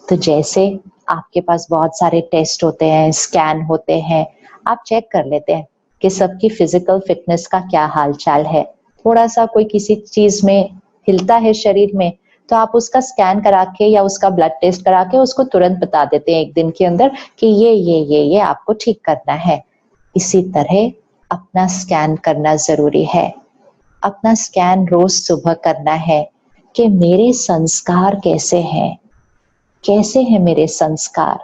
तो जैसे आपके पास बहुत सारे टेस्ट होते हैं, स्कैन होते हैं, आप चेक कर लेते हैं कि सबकी फिजिकल फिटनेस का क्या हाल चाल है। थोड़ा सा कोई किसी चीज में हिलता है शरीर में, तो आप उसका स्कैन करा के या उसका ब्लड टेस्ट करा के उसको तुरंत बता देते हैं एक दिन के अंदर कि ये आपको ठीक करना है। इसी तरह अपना स्कैन करना जरूरी है। अपना स्कैन रोज सुबह करना है कि मेरे संस्कार कैसे हैं, कैसे हैं मेरे संस्कार,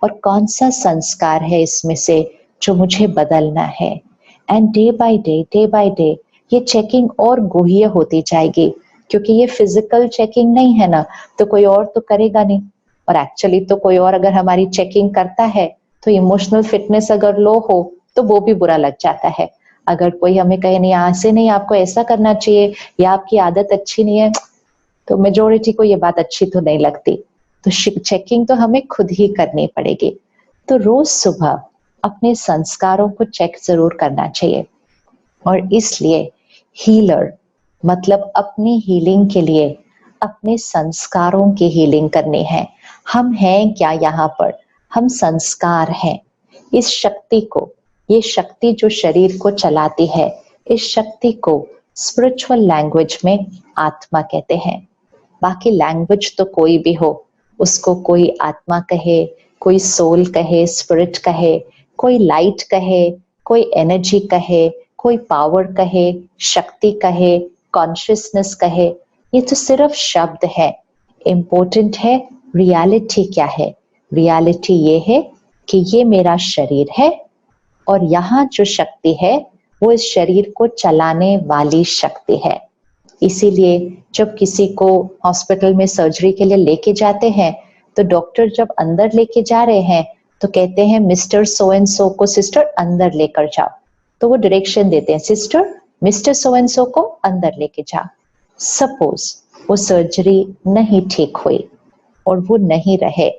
और कौन सा संस्कार है इसमें से जो मुझे बदलना है। एंड डे बाय डे ये चेकिंग और गुह्य होती जाएगी, क्योंकि ये फिजिकल चेकिंग नहीं है ना, तो कोई और तो करेगा नहीं। और एक्चुअली तो कोई और अगर हमारी चेकिंग करता है तो इमोशनल फिटनेस अगर लो हो तो वो भी बुरा लग जाता है। अगर कोई हमें कहे नहीं ऐसे नहीं, आपको ऐसा करना चाहिए, या आपकी आदत अच्छी नहीं है, तो मेजोरिटी को ये बात अच्छी तो नहीं लगती। तो चेकिंग तो हमें खुद ही करनी पड़ेगी। तो रोज सुबह अपने संस्कारों को चेक जरूर करना चाहिए। और इसलिए हीलर मतलब अपनी हीलिंग के लिए अपने संस्कारों की हीलिंग करनी है। हम हैं क्या यहाँ पर? हम संस्कार हैं। इस शक्ति को, ये शक्ति जो शरीर को चलाती है, इस शक्ति को स्पिरिचुअल लैंग्वेज में आत्मा कहते हैं। बाकी लैंग्वेज तो कोई भी हो, उसको कोई आत्मा कहे, कोई सोल कहे, स्पिरिट कहे, कोई लाइट कहे, कोई एनर्जी कहे, कोई पावर कहे, शक्ति कहे, कॉन्शियसनेस कहे, ये तो सिर्फ शब्द है। इम्पोर्टेंट है रियलिटी क्या है। रियलिटी ये है कि ये मेरा शरीर है और यहाँ जो शक्ति है वो इस शरीर को चलाने वाली शक्ति है। इसीलिए जब किसी को हॉस्पिटल में सर्जरी के लिए लेके जाते हैं तो डॉक्टर जब अंदर लेके जा रहे हैं तो कहते हैं मिस्टर सो एंड सो को सिस्टर अंदर लेकर जाओ। तो वो डायरेक्शन देते हैं, sister mister so and so को अंदर लेके जाओ। सपोज वो सर्जरी नहीं ठीक हुई और वो नहीं रहे,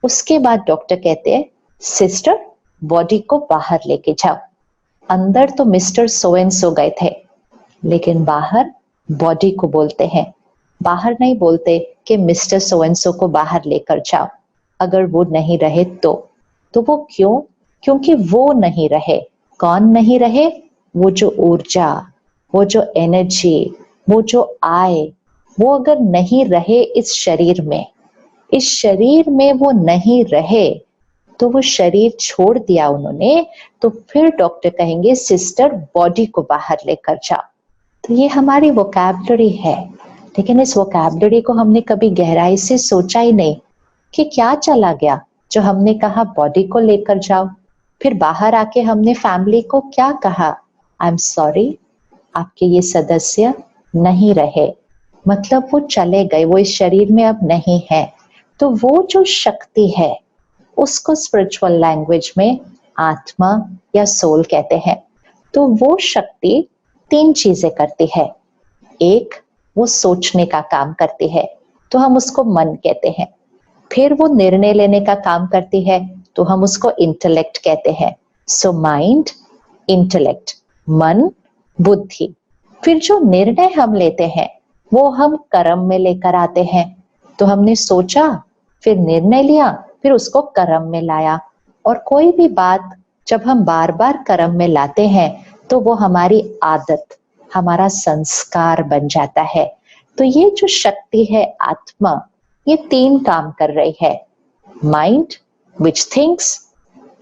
उसके बाद डॉक्टर कहते हैं सिस्टर बॉडी को बाहर लेके जाओ। अंदर तो मिस्टर सो एंड सो गए थे, लेकिन बाहर बॉडी को बोलते हैं। बाहर नहीं बोलते कि मिस्टर सो एंड सो को बाहर लेकर जाओ। अगर वो नहीं रहे तो वो क्यों? क्योंकि वो नहीं रहे। कौन नहीं रहे? वो जो ऊर्जा, वो जो एनर्जी, वो जो आए, वो अगर नहीं रहे इस शरीर में वो नहीं रहे, तो वो शरीर छोड़ दिया उन्होंने, तो फिर डॉक्टर कहेंगे सिस्टर बॉडी को बाहर लेकर जाओ। तो ये हमारी वोकैबुलरी है, लेकिन इस वोकैबुलरी को हमने कभी गहराई से सोचा ही नहीं कि क्या चला गया जो हमने कहा बॉडी को लेकर जाओ। फिर बाहर आके हमने फैमिली को क्या कहा? आई एम सॉरी, आपके ये सदस्य नहीं रहे, मतलब वो चले गए, वो इस शरीर में अब नहीं है। तो वो जो शक्ति है उसको स्पिरिचुअल लैंग्वेज में आत्मा या सोल कहते हैं। तो वो शक्ति 3 चीजें करती है। एक, वो सोचने का काम करती है, तो हम उसको मन कहते हैं। फिर वो निर्णय लेने का काम करती है, तो हम उसको इंटेलेक्ट कहते हैं। सो माइंड, इंटेलेक्ट, मन, बुद्धि। फिर जो निर्णय हम लेते हैं वो हम कर्म में लेकर आते हैं। तो हमने सोचा, फिर निर्णय लिया, फिर उसको कर्म में लाया। और कोई भी बात जब हम बार बार कर्म में लाते हैं तो वो हमारी आदत, हमारा संस्कार बन जाता है। तो ये जो शक्ति है आत्मा, ये 3 काम कर रही है। Mind which thinks,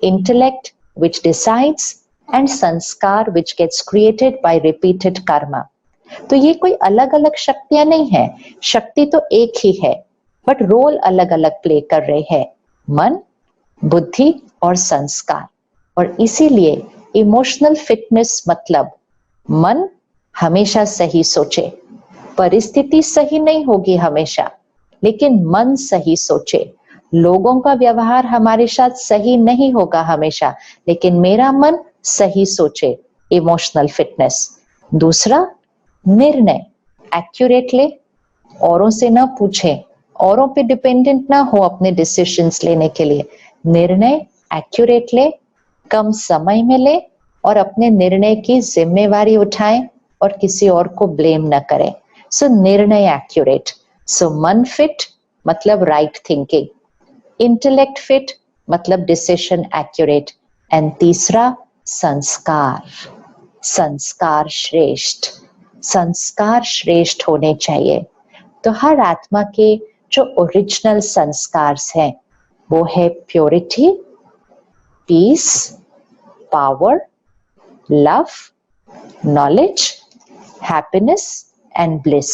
intellect which decides, and संस्कार which gets created by repeated karma। तो ये कोई अलग अलग शक्तियां नहीं है, शक्ति तो एक ही है, बट रोल अलग अलग प्ले कर रहे हैं, मन, बुद्धि और संस्कार। और इसीलिए इमोशनल फिटनेस मतलब मन हमेशा सही सोचे। परिस्थिति सही नहीं होगी हमेशा, लेकिन मन सही सोचे। लोगों का व्यवहार हमारे साथ सही नहीं होगा हमेशा, लेकिन मेरा मन सही सोचे, इमोशनल फिटनेस। दूसरा, निर्णय एक्यूरेट ले, औरों से ना पूछे, औरों पे डिपेंडेंट ना हो अपने डिसीजंस लेने के लिए। निर्णय एक्यूरेट ले, कम समय में ले, और अपने निर्णय की जिम्मेवारी उठाएं और किसी और को ब्लेम ना करें। सो निर्णय एक्यूरेट। सो मन फिट मतलब राइट थिंकिंग, इंटेलेक्ट फिट मतलब डिसीजन एक्यूरेट, एंड तीसरा संस्कार, संस्कार श्रेष्ठ, संस्कार श्रेष्ठ होने चाहिए। तो हर आत्मा के जो ओरिजिनल संस्कार हैं वो है purity, peace, power, love, knowledge, happiness and bliss.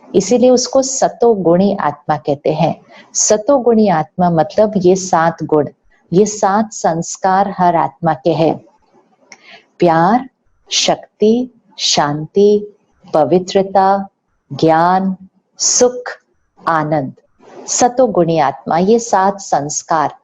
इसीलिए उसको सतोगुणी आत्मा कहते हैं। सतोगुणी आत्मा मतलब ये 7 गुण, ये 7 संस्कार हर आत्मा के हैं। प्यार, शक्ति, शांति, पवित्रता, ज्ञान, सुख, आनंद, सतोगुणी आत्मा, ये 7 संस्कार।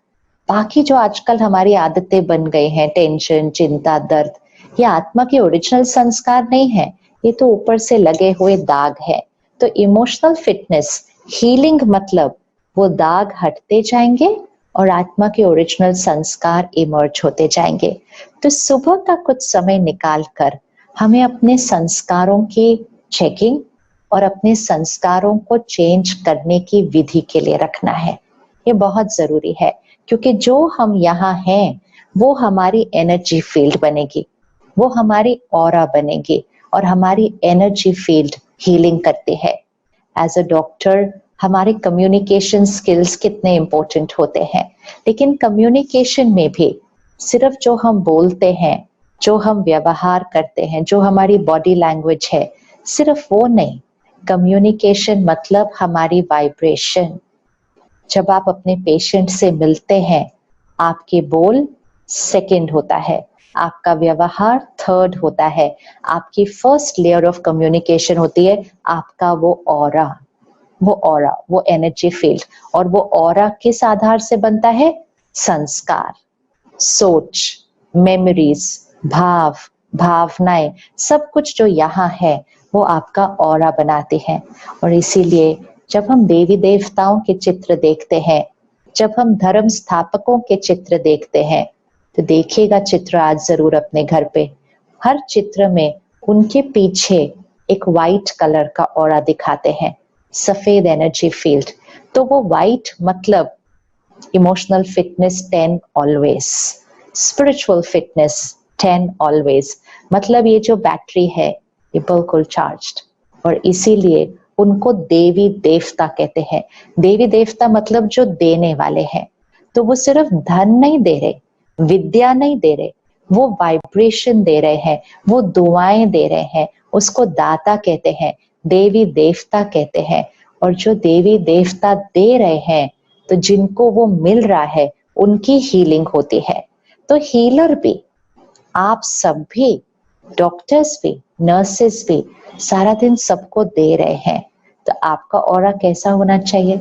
बाकी जो आजकल हमारी आदतें बन गई हैं, टेंशन, चिंता, दर्द, ये आत्मा के ओरिजिनल संस्कार नहीं है, ये तो ऊपर से लगे हुए दाग है। तो इमोशनल फिटनेस, हीलिंग मतलब वो दाग हटते जाएंगे और आत्मा के ओरिजिनल संस्कार इमर्ज होते जाएंगे। तो सुबह का कुछ समय निकाल कर हमें अपने संस्कारों की चेकिंग और अपने संस्कारों को चेंज करने की विधि के लिए रखना है। ये बहुत जरूरी है, क्योंकि जो हम यहाँ हैं वो हमारी एनर्जी फील्ड बनेगी, वो हमारी ऑरा बनेगी और हमारी एनर्जी फील्ड हीलिंग करती है। एज अ डॉक्टर हमारे कम्युनिकेशन स्किल्स कितने इंपॉर्टेंट होते हैं, लेकिन कम्युनिकेशन में भी सिर्फ जो हम बोलते हैं, जो हम व्यवहार करते हैं, जो हमारी बॉडी लैंग्वेज है, सिर्फ वो नहीं। कम्युनिकेशन मतलब हमारी वाइब्रेशन। जब आप अपने पेशेंट से मिलते हैं, आपके बोल सेकंड होता है, आपका व्यवहार थर्ड होता है, आपकी फर्स्ट लेयर ऑफ कम्युनिकेशन होती है आपका वो ऑरा, वो एनर्जी फील्ड। और वो ऑरा किस आधार से बनता है? संस्कार, सोच, मेमोरीज, भाव, भावनाएं, सब कुछ जो यहाँ है वो आपका ऑरा बनाती है। और इसीलिए जब हम देवी देवताओं के चित्र देखते हैं, जब हम धर्म स्थापकों के चित्र देखते हैं, तो देखिएगा चित्र आज जरूर अपने घर पे, हर चित्र में उनके पीछे एक वाइट कलर का ऑरा दिखाते हैं, सफेद एनर्जी फील्ड। तो वो वाइट मतलब emotional fitness 10 always, spiritual fitness 10 always, मतलब ये जो बैटरी है ये बिल्कुल चार्ज्ड। और इसीलिए उनको देवी देवता कहते हैं। देवी देवता मतलब जो देने वाले हैं। तो वो सिर्फ धन नहीं दे रहे, विद्या नहीं दे रहे, वो वाइब्रेशन दे रहे हैं, वो दुआएं दे रहे हैं, उसको दाता कहते हैं, देवी देवता कहते हैं। और जो देवी देवता दे रहे हैं, तो जिनको वो मिल रहा है उनकी हीलिंग होती है। तो हीलर भी, आप सब भी, डॉक्टर्स भी, नर्सेस भी सारा दिन सबको दे रहे हैं। तो आपका ऑरा कैसा होना चाहिए,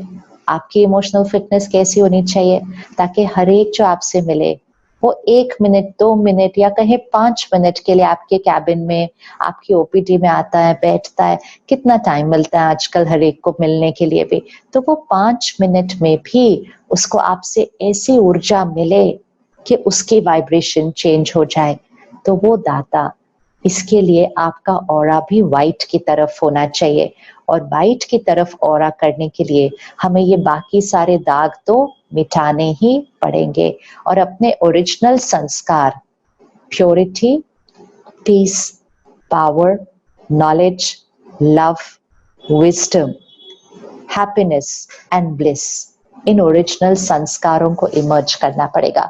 आपकी इमोशनल फिटनेस कैसी होनी चाहिए, ताकि हर एक जो आपसे मिले वो 1 मिनट, 2 मिनट या कहीं 5 मिनट के लिए आपके कैबिन में, आपकी ओपीडी में आता है, बैठता है। कितना टाइम मिलता है आजकल हर एक को मिलने के लिए भी, तो वो 5 मिनट में भी उसको आपसे ऐसी ऊर्जा मिले कि उसकी वाइब्रेशन चेंज हो जाए। तो वो दाता, इसके लिए आपका ऑरा भी वाइट की तरफ होना चाहिए। और वाइट की तरफ ऑरा करने के लिए हमें ये बाकी सारे दाग तो मिटाने ही पड़ेंगे और अपने ओरिजिनल संस्कार, purity, peace, power, knowledge, love, wisdom, happiness and bliss, in original संस्कारों को इमर्ज करना पड़ेगा।